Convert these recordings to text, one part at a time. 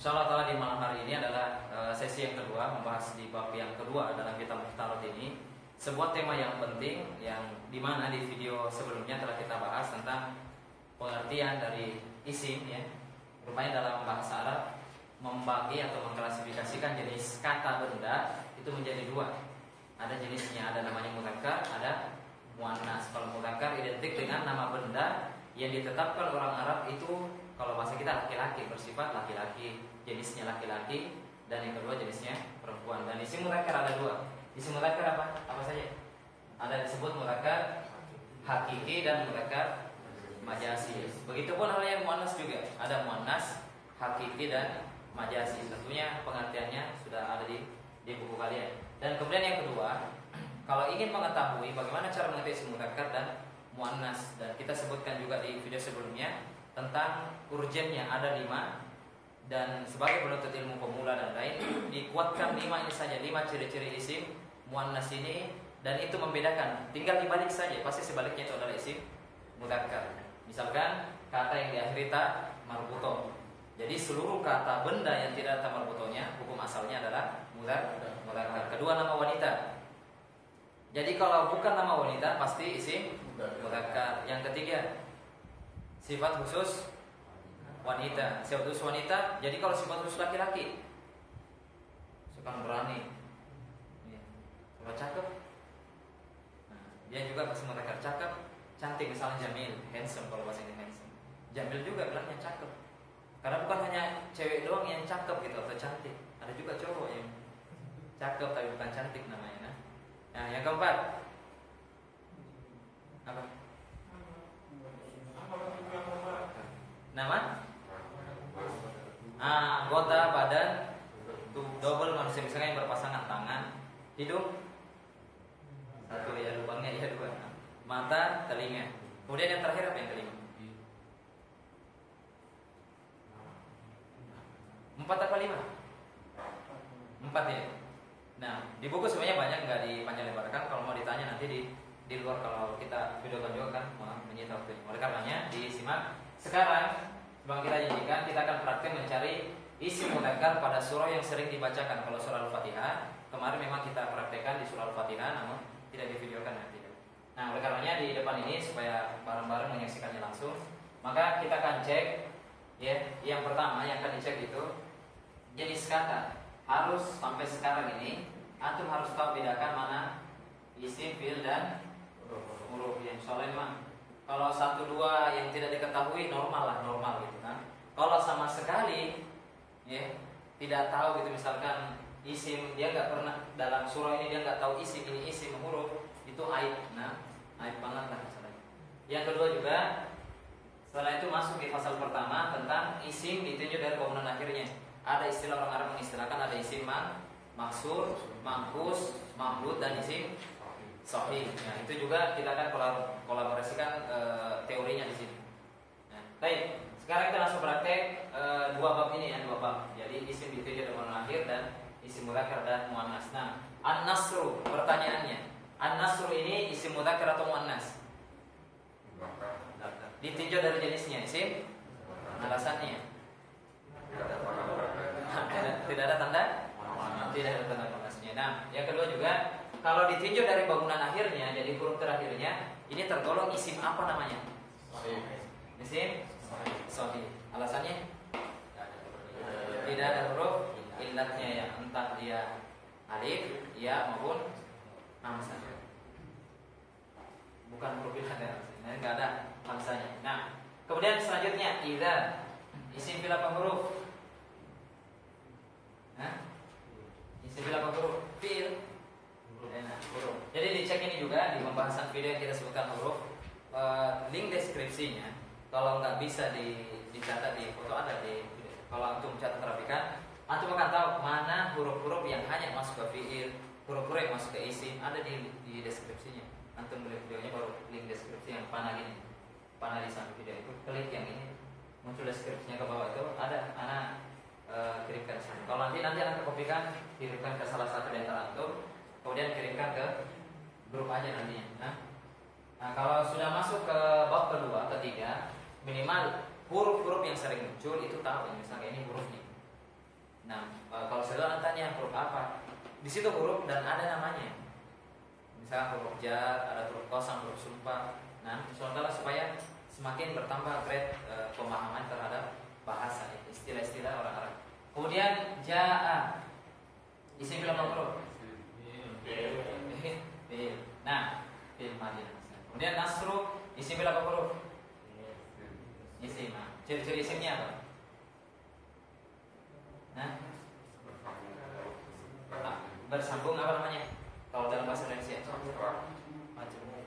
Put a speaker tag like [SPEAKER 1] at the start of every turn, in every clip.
[SPEAKER 1] Insyaallah taala di malam hari ini adalah sesi yang kedua, membahas di bab yang kedua dalam kitab Mukhtarat ini. Sebuah tema yang penting yang dimana di video sebelumnya telah kita bahas tentang pengertian dari isim ya. Rupanya dalam bahasa Arab membagi atau mengklasifikasikan jenis kata benda itu menjadi dua. Ada jenisnya, ada namanya mudzakkar, ada muannas. Kalau mudzakkar identik dengan nama benda yang ditetapkan orang Arab itu, kalau bahasa kita laki-laki, bersifat laki-laki, jenisnya laki-laki, dan yang kedua jenisnya perempuan. Dan isim mudzakkar ada dua. Isim mudzakkar apa? Apa saja? Ada disebut mudzakkar hakiki dan mudzakkar majasi. Begitupun hal yang muannas juga. Ada muannas hakiki dan majasi. Tentunya pengertiannya sudah ada di buku kalian. Dan kemudian yang kedua, kalau ingin mengetahui bagaimana cara mengerti isim mudzakkar dan muannas, dan kita sebutkan juga di video sebelumnya tentang urgennya ada 5, dan sebagai penuntut ilmu pemula dan lain dikuatkan 5 ini saja, 5 ciri-ciri isim muannas ini, dan itu membedakan, tinggal dibalik saja, pasti sebaliknya itu adalah isim mudzakkar. Misalkan kata yang diakhiri ta marbutoh, jadi seluruh kata benda yang tidak ada ta marbutohnya hukum asalnya adalah mudzakkar. Kedua, nama wanita, jadi kalau bukan nama wanita pasti isim mudzakkar. Yang ketiga, sifat khusus wanita. Sifat khusus wanita, jadi kalau sifat khusus laki-laki, suka berani, kalau cakep, dia juga pasti mudzakkar. Cakep, cantik, misalnya jamil, handsome kalau bahasa Inggris handsome. Jamil juga bilangnya cakep, karena bukan hanya cewek doang yang cakep gitu atau cantik, ada juga cowok yang cakep tapi bukan cantik namanya. Nah, yang keempat apa? Nama? Anggota badan double manusia, misalnya yang berpasangan tangan, hidung satu ya, lubangnya ya 2, mata, telinga. Kemudian yang terakhir apa yang kelima? 4 apa 5? 4 ya. Nah, di buku sebenarnya banyak, nggak dipanjang lebarkan. Kalau mau ditanya nanti di luar, kalau kita videokan juga kan menyita waktu. Oleh karenanya disimak sekarang. Sebelum kita janjikan, kita akan praktik mencari isim mudzakkar pada surah yang sering dibacakan. Kalau surah Al-Fatihah, kemarin memang kita praktekkan di surah Al-Fatihah, namun tidak divideokan nanti. Nah, oleh karenanya di depan ini supaya bareng-bareng menyaksikannya langsung, maka kita akan cek ya. Yang pertama yang akan dicek itu jenis kata. Harus sampai sekarang ini antum harus tahu bedakan mana isim, fi'il dan huruf. Ya, soalnya memang kalau 1-2 yang tidak diketahui normal gitu kan. Kalau sama sekali ya tidak tahu gitu, misalkan isim dia nggak pernah dalam surah ini, dia nggak tahu isim ini isim huruf, itu aib. Nah, aib banget lah misalnya. Yang kedua juga, setelah itu masuk di pasal pertama tentang isim ditunjuk dari bangunan akhirnya. Ada istilah orang Arab mengistilahkan ada isim maksur, mangkus, mamdud, dan isim sahih. Nah, itu juga kita akan kolaborasikan teorinya di sini. Nah, baik. Sekarang kita langsung praktek 2 bab ini ya, 2 bab. Jadi isim ditunjuk dari bangunan akhir dan isim mudzakkar dan muannas. Nah, an-nasru, pertanyaannya, an-nasru ini isim mudzakkar atau muannas? Ditinjau dari jenisnya, isim. Alasannya tidak ada tanda, tidak ada tanda muannasnya. Nah, yang kedua juga, kalau ditinjau dari bangunan akhirnya, jadi huruf terakhirnya, ini tergolong isim apa namanya? Isim sahih. Alasannya tidak ada huruf illatnya ya, entah dia alif, ya maupun hamzah. Bukan huruf illat ya, enggak ada hamzahnya. Nah, kemudian selanjutnya idza, isim fi'il apa huruf? Isim fi'il apa huruf? Fi'il. Nah, huruf. Jadi dicek ini juga di pembahasan video yang kita sebutkan huruf, link deskripsinya. Kalau nggak bisa dicatat di foto, ada di video. Kalau antum catat rapikan, antum akan tahu mana huruf-huruf yang hanya masuk ke fi'il, huruf-huruf yang masuk ke isim, ada di deskripsinya. Antum melihat videonya baru link deskripsi yang panah ini, panah di samping video itu, klik yang ini, muncul deskripsinya ke bawah itu ada, anak kirimkan sana. Kalau nanti akan kopikan, kirimkan ke salah satu di antara antum, kemudian kirimkan ke grup aja nantinya. Nah, kalau sudah masuk ke bab kedua, ketiga, minimal huruf-huruf yang sering muncul itu tahu. Misalnya ini huruf nih, Nah, kalau saya tanya huruf apa, di situ huruf dan ada namanya. Misalnya huruf jar, ada huruf kosam, huruf sumpah. Nah, seolah supaya semakin bertambah grade pemahaman terhadap bahasa istilah-istilah orang Arab. Kemudian jaa, isim fi'il maf'ul. Nah, fi'il madhi. Kemudian nasru, isim fi'il maf'ul. Isim. Ciri-ciri isimnya apa? Nah, bersambung apa namanya? Kalau dalam bahasa Indonesia,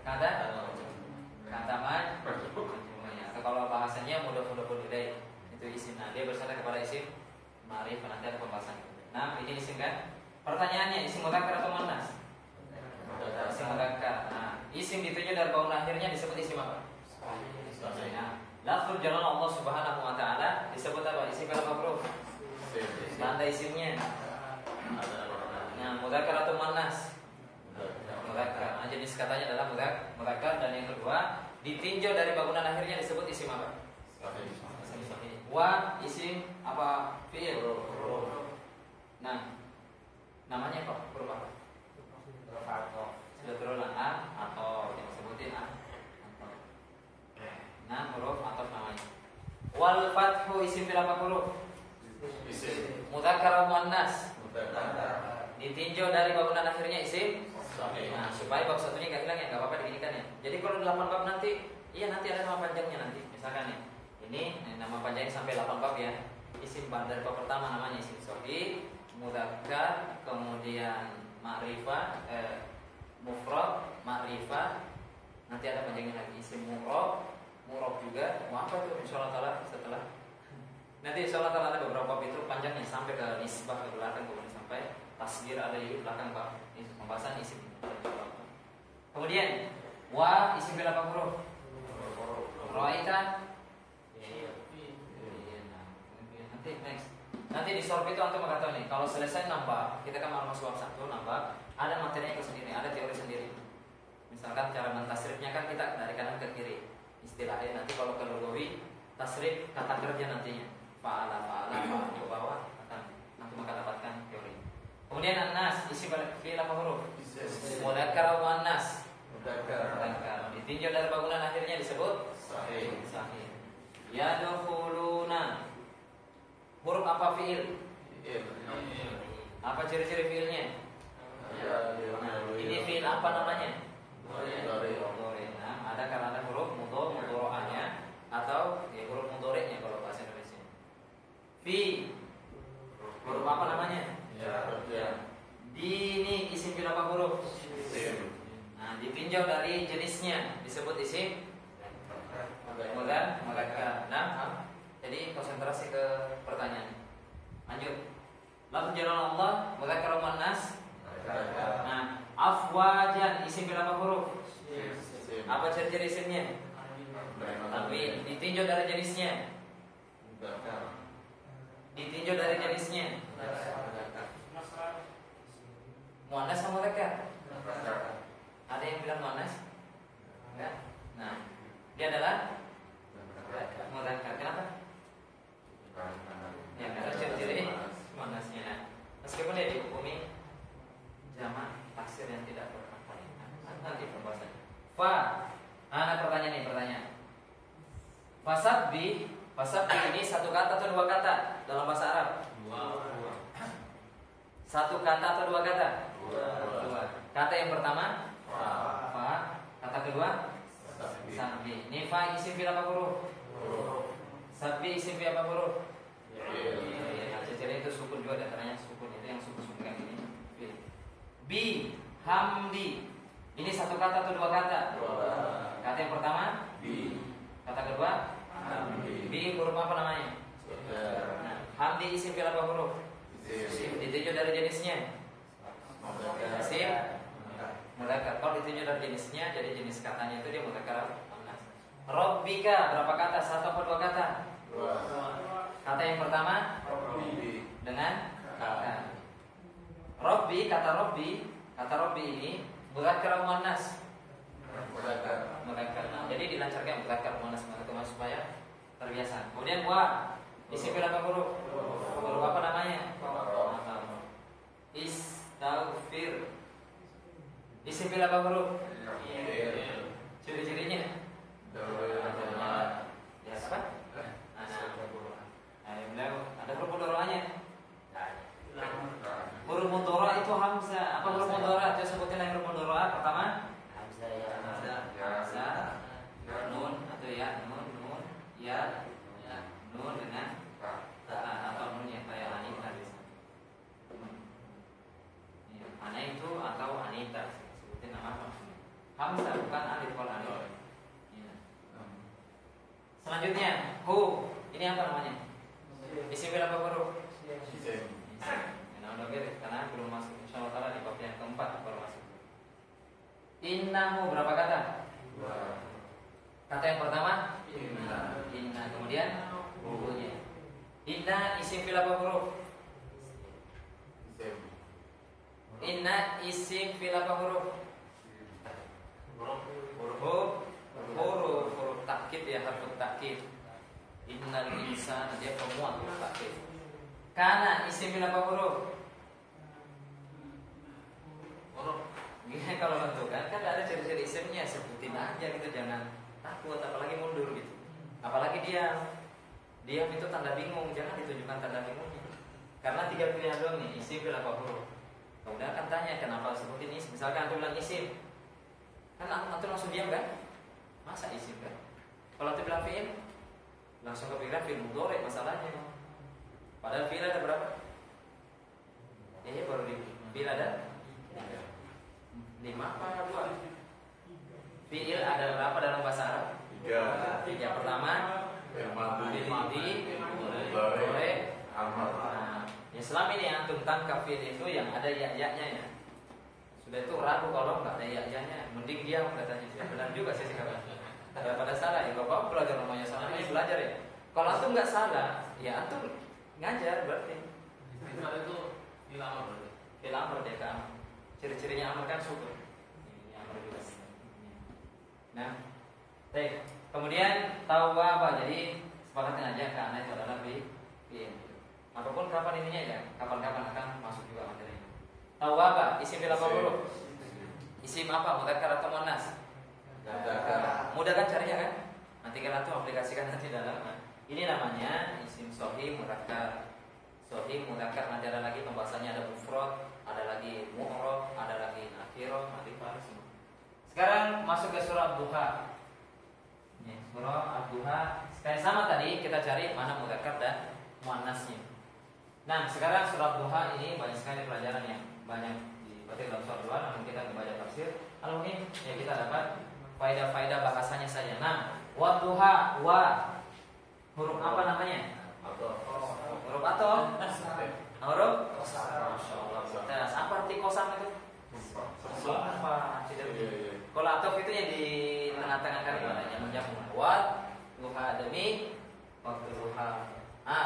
[SPEAKER 1] kata atau kalau bahasanya mudah-mudah ilai itu isim. Nah, dia bersandar kepada isim ma'rifah, nanti ada pembahasan. Nah, ini isim kan? Pertanyaannya, isim mudzakkar atau muannas? Isim mudzakkar. Nah, isim ditunjuk dari bangun akhirnya disebut isim apa? Nah, lafzul jalal Allah Subhanahu wa taala disebut apa? Isim fi'il maf'ul. Tanda isimnya. Nah, mudzakkar atau muannas? Mudzakkar. Nah, jenis katanya adalah mudzakkar, dan yang kedua ditinjau dari bangunan akhirnya disebut isim apa? Isim sahih. Wa isim apa? Fi'il. Nah, namanya kok huruf apa? Sudah berulang atau yang disebutin atau. Nah, huruf atau namanya. Wal fathu isim fi'il apa huruf? Mudzakkar atau muannas? Ditinjau dari bangunan akhirnya isim. Nah, supaya bab satunya nggak hilang ya, nggak apa-apa diginikan ya. Jadi kalau 8 bab nanti, nanti ada nama panjangnya nanti. Misalkan nih, ini nama panjangnya sampai 8 bab ya. Isim dari bab pertama namanya isim sahih, mudzakkar, kemudian ma'rifah, mufrad, ma'rifah. Nanti ada panjangnya lagi isim murab juga. Mau apa tuh insyaallah taala setelah. Nanti insyaallah taala ada beberapa bab itu panjangnya sampai ke nisbah ke belakang, kemudian sampai tasghir ada di belakang bab. Ini pembahasan isim. Kemudian wa isim fi'il apa huruf? Ra'aita. Nanti next. Nanti di sorb itu antum akan tahu nih. Kalau selesai nambah, kita kan masuk bab 1 nambah, ada materinya itu sendiri, ada teori sendiri. Misalkan cara mentasrifnya kan kita dari kanan ke kiri. Istilahnya nanti kalau ke lugawi tasrif kata kerja nantinya. Fa'ala ke bawah akan antum akan dapatkan teori. Kemudian an-nas isim fi'il apa huruf? Mudzakkar atau muannas? Mudzakkar. Ditinjau dari bangunan akhirnya disebut sahih. Yadkhuluna. Huruf apa fi'il? Apa ciri-ciri fi'ilnya? Ini fi'il apa namanya? Mudhari. Nah, ada karena ada huruf mudhari'nya atau huruf mudhari'nya kalau bahasa Indonesia. Fi. Huruf apa namanya? Ini isim fi'il apa huruf? Nah, ditinjau dari jenisnya disebut isim mudzakkar. Nah, jadi konsentrasi ke pertanyaan. Lanjut. Lafzul jalal Allah mudzakkar atau muannas? Nah, afwajan isim fi'il apa huruf? Apa ciri-ciri isimnya? Tanwin. Ditinjau dari jenisnya. Ditinjau dari jenisnya. Muannas atau mudzakkar? Ada yang bilang muannas? Enggak. Nah, dia adalah mudzakkar. Kenapa? Ya, karena ciri-ciri muannasnya. Meskipun dia dihukumi jamak taksir yang tidak bermakna. Nanti pembahasan. Ada pertanyaan nih, Fasabbi ini satu kata atau dua kata dalam bahasa Arab? Satu kata atau dua kata? Dua. Kata yang pertama fa, kata kedua sabbi. Ini fa isim fi'il apa huruf? Sabbi isim fi'il apa huruf? Ciri itu sukun juga, antaranya sukun itu yang sukun kayak gini. Bi, hamdi. Ini satu kata atau dua kata? Kata yang pertama bi. Kata kedua hamdi. Bi huruf apa namanya? Nah, hamdi isim fi'il apa huruf? Ditinjau dari jenisnya. Isim mudzakkar. Kalau ditinjau dari jenisnya, jadi jenis katanya itu dia mudzakkar. Rabbika berapa kata? Satu atau dua kata? Dua. Kata yang pertama dengan kata. Rabbi, kata Rabbi ini mudzakkar atau muannas? Mudzakkar. Nah, jadi dilancarkan mudzakkar muannas supaya terbiasa. Kemudian wa Isim fi'il apa huruf? Huruf apa namanya? Istaghfir. Isim fi'il apa huruf? Ciri-cirinya? Ya apa? Ada huruf mudhora'nya. Huruf mudhara' itu hamzah. Apa huruf mudhara'? Coba sebutin huruf mudhara'. Pertama hamzah, nun atau ya, nun, ya, nun dengan atau nun yang kayak anita bisa. Ana itu atau anita. Sebutin nama hamzah, bukan alif kalau alif. Selanjutnya, hu. Ini apa namanya? Isim fi'il apa huruf? Isim. Karena belum masuk, insyaallah taala di bab yang keempat baru masuk. Innahu berapa kata? Kata yang pertama inna, kemudian hunya. Inna isim fi'il apa huruf? Inna isim fi'il apa huruf? Huruf takkid ya, harus takkid. Innal insana, dia pemuat huruf takkid. Kana isim fi'il apa huruf? Gini kalau menentukan kan ada ciri-ciri isimnya, sebutin aja gitu, jangan takut, apalagi mundur gitu. Apalagi diam itu tanda bingung, jangan ditunjukkan tanda bingungnya. Karena 3 pilihan doang nih, isim fi'il apa huruf. Kemudian akan tanya kenapa sebutin isim. Misalkan antum bilang isim, kan antum langsung diam kan? Masa isim kan? Kalau antum bilang fi'il, langsung kepikiran fi'il mudhari masalahnya. Padahal fi'il ada berapa? Baru di fi'il ada 5 apa 2? Fi'il ada berapa dalam bahasa Arab? 3. Yang pertama fi'il madhi, mudhari, amr. Yang selama ini antum tangkap fi'il itu yang ada ya-nya ya. Sudah itu ragu kalau enggak ada ya-nya, mending diam katanya. Ya, benar juga sih sekarang. Daripada salah ya, Bapak belajar namanya sama ini belajar ya. Kalau antum enggak salah, ya antum ngajar berarti. Itu fi'il amr berarti. Fi'il amr dia kan. Ciri-cirinya amr kan syukur. Ini amr juga. Nah, baik. Kemudian tahu apa? Jadi sepakatin aja karena itu adalah fi'il. Apapun kapan ininya ya, kapan-kapan akan masuk juga materinya. Tahu apa? Isim fi'il apa huruf? Isim apa? Mudzakkar atau muannas? Mudah kan carinya kan? Nanti kan antum aplikasikan nanti dalam. Ini namanya isim shahih mudzakkar. Shahih mudzakkar, nanti ada lagi pembahasannya, ada mufrad, ada lagi mu'rab, ada lagi nakirah, ma'rifah semua. Sekarang masuk ke surah Duha. Ini surah Ad-Duha. Kayak sama tadi kita cari mana mudzakkar dan muannasnya. Nah, sekarang surah Duha ini banyak sekali pelajaran yang banyak dipetik dalam surah Duha, namun kita baca tafsir. Alhamdulillah ya kita dapat faedah-faedah bahasanya saja. Nah, Wadduha, wa huruf apa namanya? Huruf atau huruf Masya Allah. Apa arti kosam itu? Apa? Kalau atof itu yang di tengah-tengah kalimat yang menjamu. Wat duha demi waktu duha.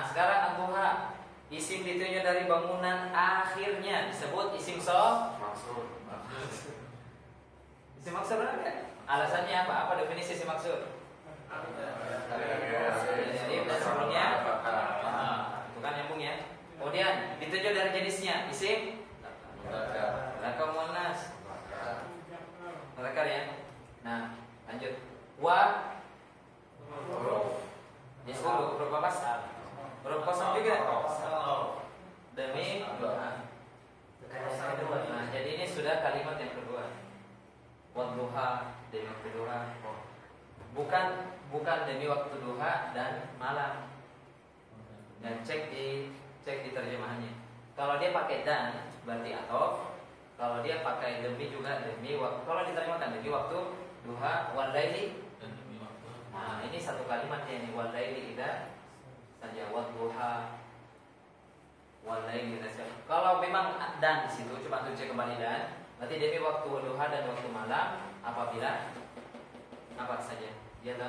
[SPEAKER 1] Sekarang ad-duha, isim ditunjuk dari bangunan akhirnya disebut isim maksud. Isim maksud berapa? Alasannya apa? Apa definisi isim maksud? Jadi dan sebelumnya bukan nyambung ya. Kemudian ditunjuk dari jenisnya isim mudzakkar muannas. Mudzakkar ya. Nah, lanjut. Wa huruf. Ya huruf apa? Huruf kosong juga. Demi doa. Nah, jadi ini sudah kalimat yang kedua. Wadduha demi waktu duha. Bukan demi waktu duha dan malam. Dan cek di terjemahannya. Kalau dia pakai dan berarti atau kalau dia pakai demi juga demi waktu. Kalau diterjemahkan demi waktu duha wal laili. Nah, ini satu kalimat yang wal laili idza saja wadduha wal laili idza saja. Kalau memang dan di situ coba tuh cek kembali dan berarti demi waktu duha dan waktu malam apabila apa saja dia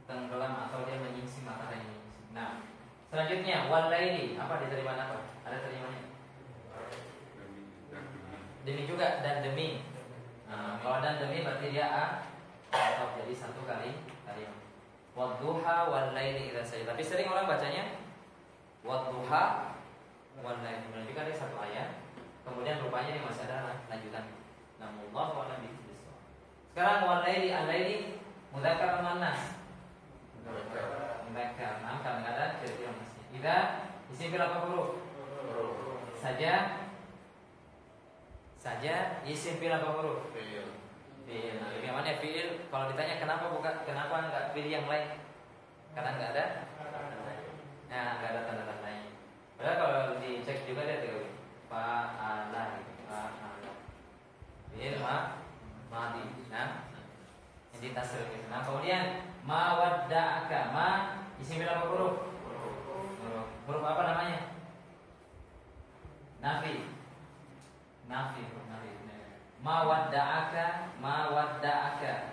[SPEAKER 1] tenggelam atau dia menyingsing matahari. Nah, selanjutnya wal laili apa diterima apa? Ada terjemahnya? Demi juga dan demi. Nah, kalau dan demi berarti dia atau jadi satu kali. Wadduha wal laili idza saja. Tapi sering orang bacanya wadduha wal laili. Berarti kan ada satu ayat. Kemudian rupanya ini masih ada lanjutan. Namullahu a'lam bishawab. Sekarang wal laili al-laili mudzakkar muannas. Mudzakkar. Nah, kadang-kadang kira-kira masih. Idza isim berapa huruf? Saja isim berapa huruf? Fi'il. Nah, bagaimana fi'il? Kalau ditanya kenapa enggak pilih yang lain? Karena enggak ada. Nah, enggak ada tanda-tandanya. Padahal kalau dicek juga dia tuh fa'ala gitu. Fa'ala. Fi'il madi. Nah, jadi tasrif gitu. Nah, kemudian ma wadda'aka, ma isim berapa huruf? Huruf apa namanya? Nafi. Ma wadda'aka,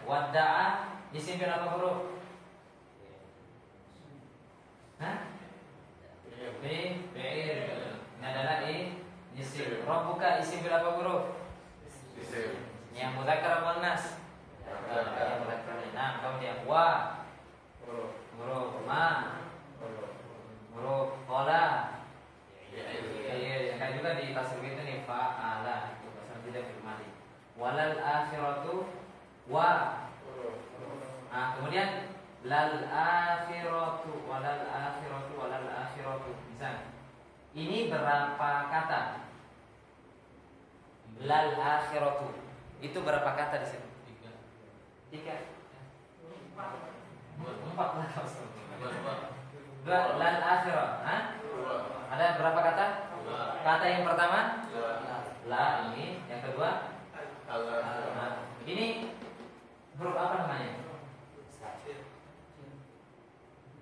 [SPEAKER 1] wadda'a isim berapa huruf? Hah? Fi'il. Ini adalah isim. Rabbuka isim berapa huruf? Isim. Yang mudzakkar muannas? Nah, kemudian wa huruf ma huruf qala. Iya, kan juga di tasrif itu nih fa'ala itu pasal tidak firmani. Walal akhiratu wa. Nah, kemudian lal akhiratu walal akhiratu. Misal ini berapa kata? Lal akhiratu. Itu berapa kata di sini? 3. 4 lah kalau lal akhirah. Hah? Ada berapa kata? Kata yang pertama la, ini yang kedua ini huruf apa namanya?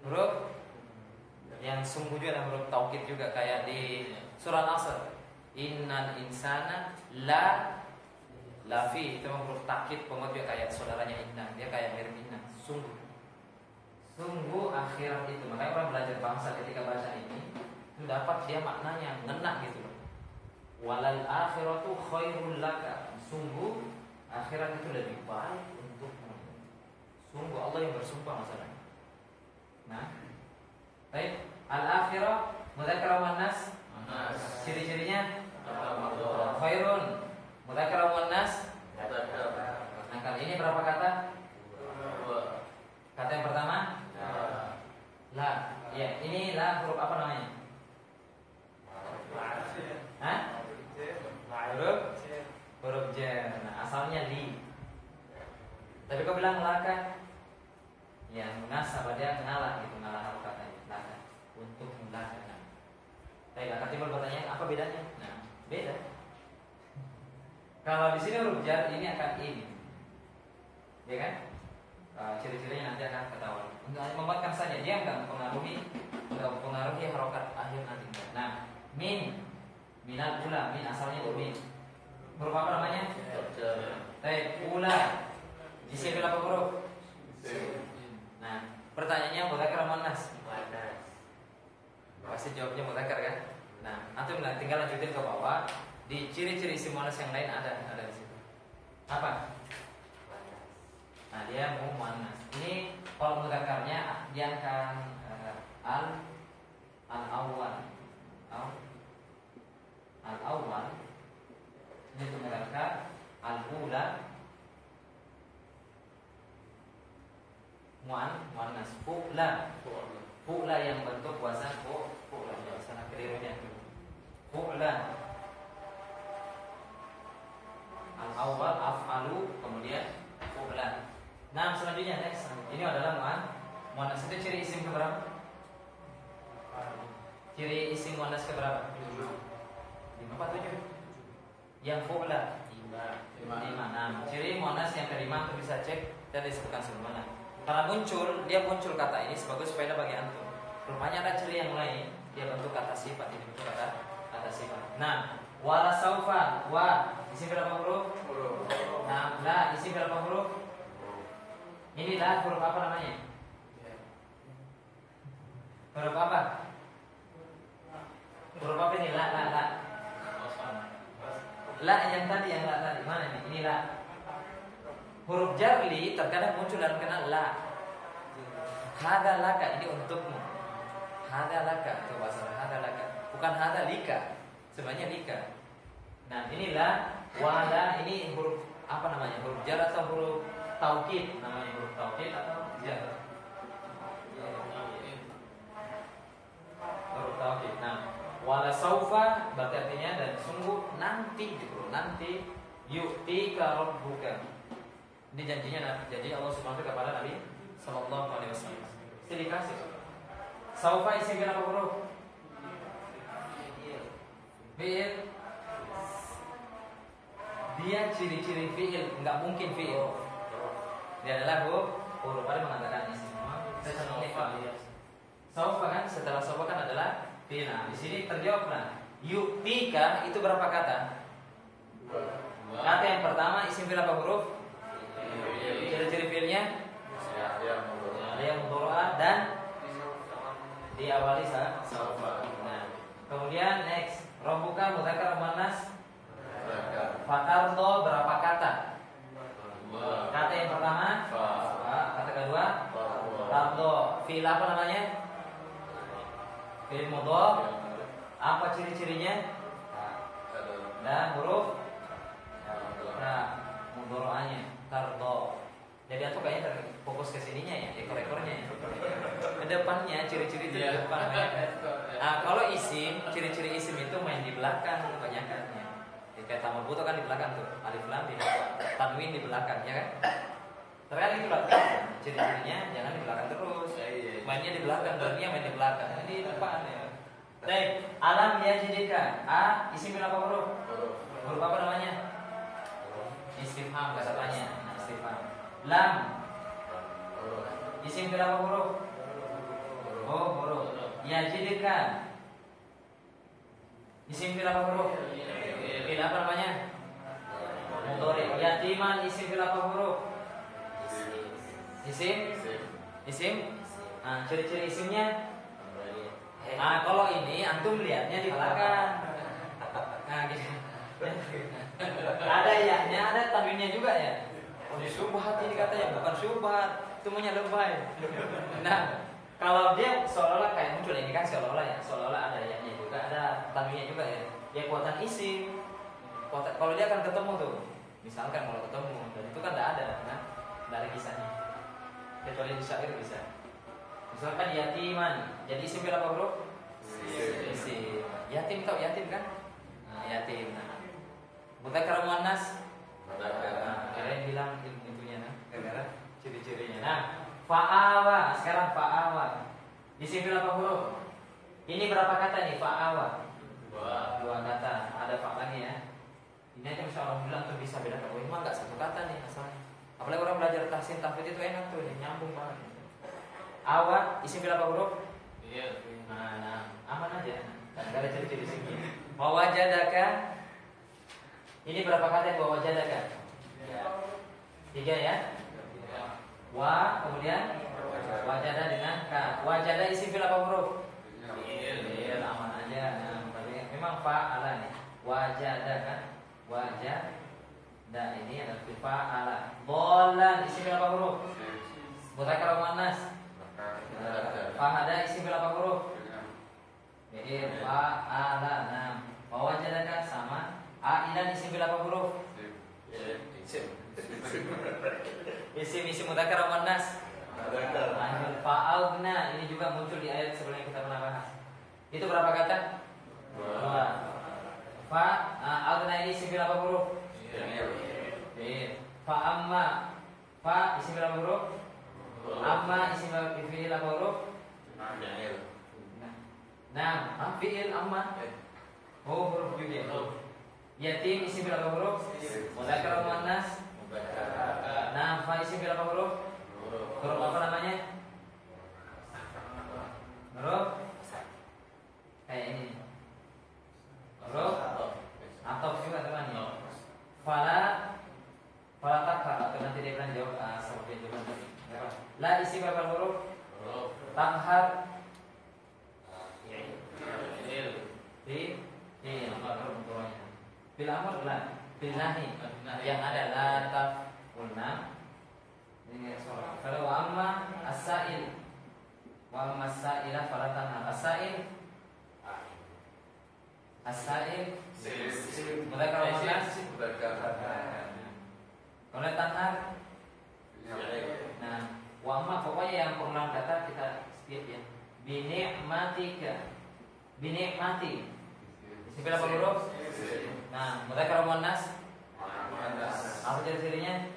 [SPEAKER 1] Huruf yang sungguh juga, ada huruf taukid juga kayak di surah Al-Asr. Innal insana lafi, itu huruf takkid pengut juga kayak saudaranya inna, dia kayak mirip inna. Sungguh akhirat itu. Makanya orang belajar bahasa ketika baca ini itu dapat dia maknanya ngena gitu loh. Walal akhiratu khairul laka. Sungguh akhirat itu lebih baik untukmu. Sungguh Allah yang bersumpah masalahnya. Nah, baik, al-akhirah mudzakkar muannas. Ciri-cirinya khairun mudzakkar muannas. Nah, kali ini berapa kata? Kata yang pertama la. Ya, ini la huruf apa namanya? Hah? Huruf jar. Nah, asalnya li. Tapi kau bilang laka. Ya, munasabah dia ngalah gitu, ngalah harokatnya. Laka. Untuk melaka. Baik, akan timbul pertanyaan, apa bedanya? Nah, beda. Kalau di sini huruf jar ini akan ini. Ya kan? Ciri-cirinya nanti akan ketahuan. Untuk membuatkan saja, dia enggak mempengaruhi harokat akhir nanti. Nah, minal ula, min asalnya itu min. Huruf apa namanya? Baik, ula. Isim berapa huruf? Nah, pertanyaannya mudzakkar muannas. Pasti jawabnya mudzakkar kan? Nah, antum tinggal lanjutin ke bawah. Di ciri-ciri isim muannas yang lain ada di situ. Apa? Nah, dia mau muannas. Ini kalau mudzakkarnya dia akan al-awwal. Ini untuk mudzakkar, al-ula muannas, fu'la yang bentuk wazan fu'la. Sana kelirunya. Fu'la. Al-awwal af'alu, kemudian fu'la. Nah, selanjutnya next. Ini adalah muannas. Itu ciri isim keberapa? Ciri isim muannas keberapa? 5 apa 7? Yang fu'la 5. Nah, ciri muannas yang kelima itu bisa cek dan disebutkan sebelumnya. Karena dia muncul kata ini sebagai sepeda bagi antum. Rupanya ada ciri yang lain, dia bentuk kata sifat, ini bentuk kata sifat. Nah, wala saufa, wa isim berapa huruf? Nah, la isim berapa huruf? Ini la huruf apa namanya? Huruf apa? Huruf apa ini? La. La yang tadi, mana ini? Ini la. Huruf jarli terkadang muncul dalam kena la. Hada laka, ini untukmu. Hada laka, itu bahasa hada laka. Bukan hada lika, sebenarnya lika. Nah inilah wala, ini huruf apa namanya, huruf jar atau huruf taukid, namanya huruf taukid atau jar. Huruf taukid. Nah wala saufa berarti artinya dan sungguh nanti gitu, nanti yu'tika rabbuka. Ini janjinya, janji Allah Subhanahu wa taala kepada Nabi sallallahu alaihi wasallam. Jadi dikasih. Saufa isi berapa huruf? Fi'il. Dia ciri-ciri fi'il, enggak mungkin fi'il. Dia adalah huruf ada mengatakan isim. Saufa kan, setelah saufa kan adalah fi'il. Nah, di sini terjawab nah. Yu'tika itu berapa kata? Kata yang pertama isim berapa huruf? Ciri-ciri fi'ilnya ada yang mudhari'ah dan diawali saufa. Nah, kemudian next, rabbuka mudzakkar muannas. Fatardo berapa kata? Kata yang pertama kata kedua tardo. Fi'il apa namanya? Fi'il mudhari'. Apa ciri-cirinya? Dan huruf mudhari'ahnya tardo. Jadi aku kayaknya fokus ke sininya ya, ekor-ekornya ya. Ke depannya ciri-ciri itu di depan. Nah, kalau isim, ciri-ciri isim itu main di belakang kebanyakannya. Kayak tamal buto kan di belakang tuh, alif lam di depan, tanwin di belakang ya kan. Terkadang itu ciri-cirinya jangan di belakang terus. Mainnya di belakang, dunia main di belakang. Ini di depan ya. Baik, alam yajidika. A isim berapa huruf? Huruf apa namanya? Istifham katanya. Istifham. Lam isim berapa huruf? Oh, huruf. Yajidika isim berapa huruf? Fi'il apa namanya? Mudhari'. Yatiman isim berapa huruf? Isim. Nah, ciri-ciri isimnya. Nah, kalau ini antum lihatnya di belakang. Nah, gitu. Ada ya-nya, ada tanwinnya juga ya. Oh, ini syubhat ini katanya, bukan syubhat, itu maunya lebay. Nah, kalau dia seolah-olah kayak muncul ini kan seolah-olah ada ya-nya juga, ada tanwinnya juga ya. Dia kuatan isim. Kalau dia akan ketemu tuh, misalkan kalau ketemu, dan itu kan tidak ada, nah, tidak ada kisahnya. Kecuali di syair bisa. Misalkan yatiman, jadi isim berapa huruf? Isim. Yatim tau yatim kan? Nah, yatim. Nah, mudzakkar muannas. Kalian bilang ilmunya, nah, gara-gara ciri-cirinya. Nah, fa'awa. Sekarang fa'awa. Isim berapa huruf? Ini berapa kata nih fa'awa? Dua kata. Ada fa lagi ya. Ini aja insya Allah bilang tuh bisa beda. Oh, emang nggak satu kata nih asalnya. Apalagi orang belajar tahsin tahfidz itu enak tuh, nyambung banget. Awat isim berapa huruf? Iya. Nah, aman aja. Nggak ada ciri-ciri sini. Wawajadaka. Ini berapa kata wawajadaka? Tiga ya. Wa kemudian wajada dengan ka. Wajada isim berapa huruf? Iya. Aman aja. Nah, memang fa'ala nih. Wajada kan? Wajada ini adalah fa'ala. Bolan isim berapa huruf? Mudzakkar muannas. Fahada isim berapa huruf? Fi'il fa'ala. Nah, wajadaka sama. Ailan isim berapa huruf? Isim mudzakkar muannas. Lanjut fa'alna, ini juga muncul di ayat sebelumnya kita pernah bahas. Itu berapa kata? Dua. Fa'alna ini isim berapa huruf? Fa'amma. Fa isim berapa huruf? Amma isim fi'il apa huruf? Nah, fi'il amma. Oh, huruf juga. Yatim isim berapa huruf? Mudzakkar muannas. Nah, fa isim berapa huruf? Huruf apa namanya? Huruf kayak ini. Huruf atau juga teman-teman. Fala takha atau nanti dia bilang jawab seperti jawaban tadi. La isi berapa huruf? Takhar. Bil amr la, bil nahi yang ada la tafulna. Ini soal. Kalau amma as-sa'il Wa masaila fala tanhar. As-sa'il mudzakkar muannas. Kalau tanhar, nah, wa amma pokoknya yang pengulangan kata kita skip ya. Binikmatika, binikmati. Isim fi'il apa huruf? Nah, mudzakkar muannas. Apa ciri-cirinya?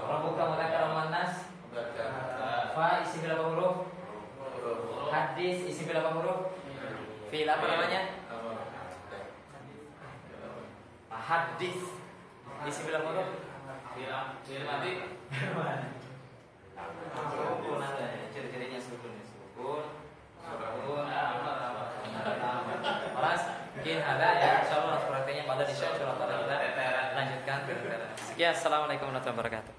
[SPEAKER 1] Rabbuka mudzakkar muannas. Fa isim fi'il apa huruf? Hadis isim fi'il apa huruf? Fi'il apa namanya? Hadis isim fi'il apa huruf? Fi'il madi. Sukun ada ciri-cirinya sukun. Malas mungkin ada ya, insyaallah prakteknya pada di show, insyaallah kita lanjutkan. Sekian, assalamualaikum warahmatullahi wabarakatuh.